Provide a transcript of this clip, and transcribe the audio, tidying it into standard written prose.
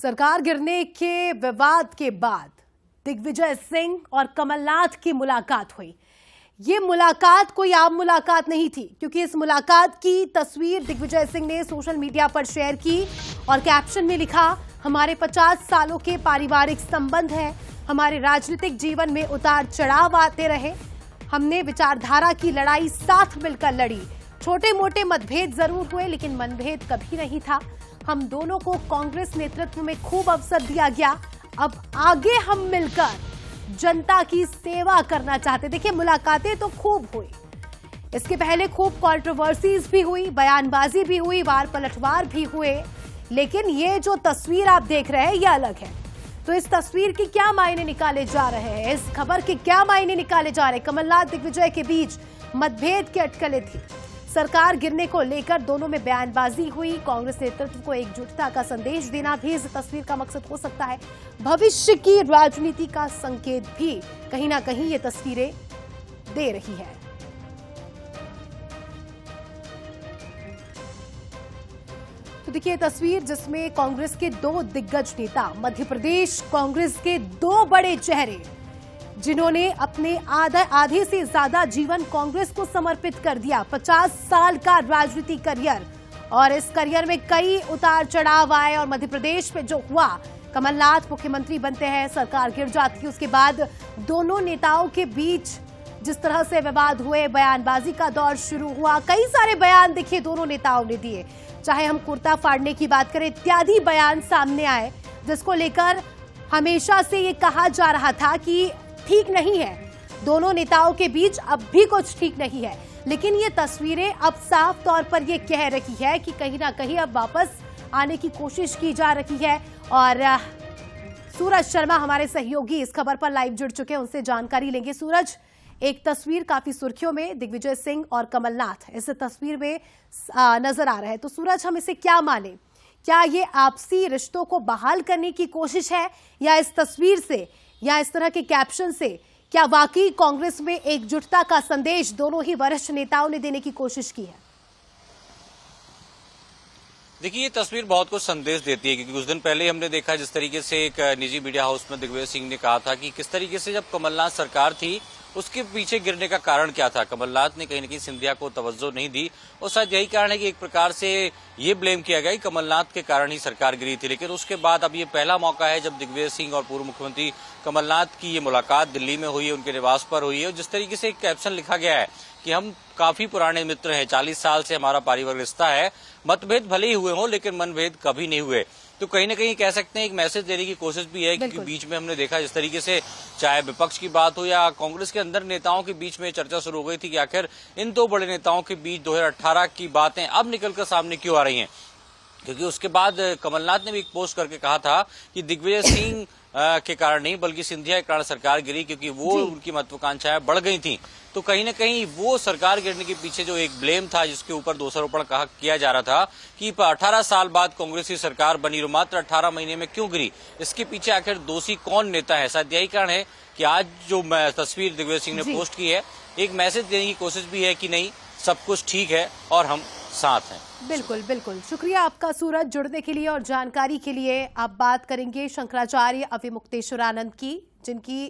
सरकार गिरने के विवाद के बाद दिग्विजय सिंह और कमलनाथ की मुलाकात हुई। ये मुलाकात कोई आम मुलाकात नहीं थी, क्योंकि इस मुलाकात की तस्वीर दिग्विजय सिंह ने सोशल मीडिया पर शेयर की और कैप्शन में लिखा, हमारे 50 सालों के पारिवारिक संबंध हैं, हमारे राजनीतिक जीवन में उतार चढ़ाव आते रहे, हमने विचारधारा की लड़ाई साथ मिलकर लड़ी, छोटे मोटे मतभेद जरूर हुए लेकिन मनभेद कभी नहीं था, हम दोनों को कांग्रेस नेतृत्व में खूब अवसर दिया गया, अब आगे हम मिलकर जनता की सेवा करना चाहते। देखिए, मुलाकातें तो खूब हुई, इसके पहले खूब कंट्रोवर्सीज भी हुई, बयानबाजी भी हुई, वार पलटवार भी हुए, लेकिन ये जो तस्वीर आप देख रहे हैं ये अलग है। तो इस तस्वीर के क्या मायने निकाले जा रहे हैं, इस खबर के क्या मायने निकाले जा रहे हैं? कमलनाथ दिग्विजय के बीच मतभेद की अटकलें थी, सरकार गिरने को लेकर दोनों में बयानबाजी हुई, कांग्रेस नेतृत्व को एकजुटता का संदेश देना भी इस तस्वीर का मकसद हो सकता है, भविष्य की राजनीति का संकेत भी कहीं ना कहीं ये तस्वीरें दे रही है। तो देखिए तस्वीर जिसमें कांग्रेस के दो दिग्गज नेता, मध्य प्रदेश कांग्रेस के दो बड़े चेहरे जिन्होंने अपने आधे से ज्यादा जीवन कांग्रेस को समर्पित कर दिया, 50 साल का राजनीतिक करियर, और इस करियर में कई उतार चढ़ाव आए और मध्य प्रदेश में जो हुआ, कमलनाथ मुख्यमंत्री बनते हैं, सरकार गिर जाती है, उसके बाद दोनों नेताओं के बीच जिस तरह से विवाद हुए, बयानबाजी का दौर शुरू हुआ, कई सारे बयान देखिए दोनों नेताओं ने दिए, चाहे हम कुर्ता फाड़ने की बात करें, इत्यादि बयान सामने आए, जिसको लेकर हमेशा से ये कहा जा रहा था कि ठीक नहीं है, दोनों नेताओं के बीच अब भी कुछ ठीक नहीं है, लेकिन ये तस्वीरें अब साफ तौर पर ये कह रही है कि कहीं ना कहीं अब वापस आने की कोशिश की जा रही है। और सूरज शर्मा हमारे सहयोगी इस खबर पर लाइव जुड़ चुके हैं, उनसे जानकारी लेंगे। सूरज, एक तस्वीर काफी सुर्खियों में, दिग्विजय सिंह और कमलनाथ इस तस्वीर में नजर आ रहा है, तो सूरज हम इसे क्या माने? क्या ये आपसी रिश्तों को बहाल करने की कोशिश है, या इस तस्वीर से या इस तरह के कैप्शन से क्या वाकई कांग्रेस में एकजुटता का संदेश दोनों ही वरिष्ठ नेताओं ने देने की कोशिश की है? देखिए, ये तस्वीर बहुत कुछ संदेश देती है, क्योंकि कुछ दिन पहले हमने देखा जिस तरीके से एक निजी मीडिया हाउस में दिग्विजय सिंह ने कहा था कि किस तरीके से जब कमलनाथ सरकार थी उसके पीछे गिरने का कारण क्या था। कमलनाथ ने कहीं न कहीं सिंधिया को तवज्जो नहीं दी और शायद यही कारण है कि एक प्रकार से ये ब्लेम किया गया कि कमलनाथ के कारण ही सरकार गिरी थी। लेकिन उसके बाद अब ये पहला मौका है जब दिग्विजय सिंह और पूर्व मुख्यमंत्री कमलनाथ की ये मुलाकात दिल्ली में हुई है, उनके निवास पर हुई है, और जिस तरीके से एक कैप्शन लिखा गया है कि हम काफी पुराने मित्र हैं, 40 साल से हमारा पारिवारिक रिश्ता है, मतभेद भले ही हुए हों लेकिन मनभेद कभी नहीं हुए। तो कहीं ना कहीं कह सकते हैं एक मैसेज देने की कोशिश भी है, क्योंकि बीच में हमने देखा जिस तरीके से चाहे विपक्ष की बात हो या कांग्रेस के अंदर नेताओं के बीच में चर्चा शुरू हो गई थी कि आखिर इन दो बड़े नेताओं के बीच 2018 की बातें अब निकलकर सामने क्यों आ रही हैं। क्योंकि उसके बाद कमलनाथ ने भी एक पोस्ट करके कहा था कि दिग्विजय सिंह के कारण नहीं बल्कि सिंधिया के कारण सरकार गिरी, क्योंकि वो उनकी महत्वाकांक्षाएं बढ़ गई थी। तो कहीं ना कहीं वो सरकार गिरने के पीछे जो एक ब्लेम था, जिसके ऊपर दोषारोपण किया जा रहा था कि 18 साल बाद कांग्रेस की सरकार बनी, मात्र 18 महीने में क्यों गिरी, इसके पीछे आखिर दोषी कौन नेता है। शायद यही कारण है कि आज जो तस्वीर दिग्विजय सिंह ने पोस्ट की है, एक मैसेज देने की कोशिश भी है कि नहीं, सब कुछ ठीक है और हम साथ हैं। बिल्कुल बिल्कुल, शुक्रिया आपका सूरज, जुड़ने के लिए और जानकारी के लिए। आप बात करेंगे शंकराचार्य अविमुक्तेश्वरानंद की, जिनकी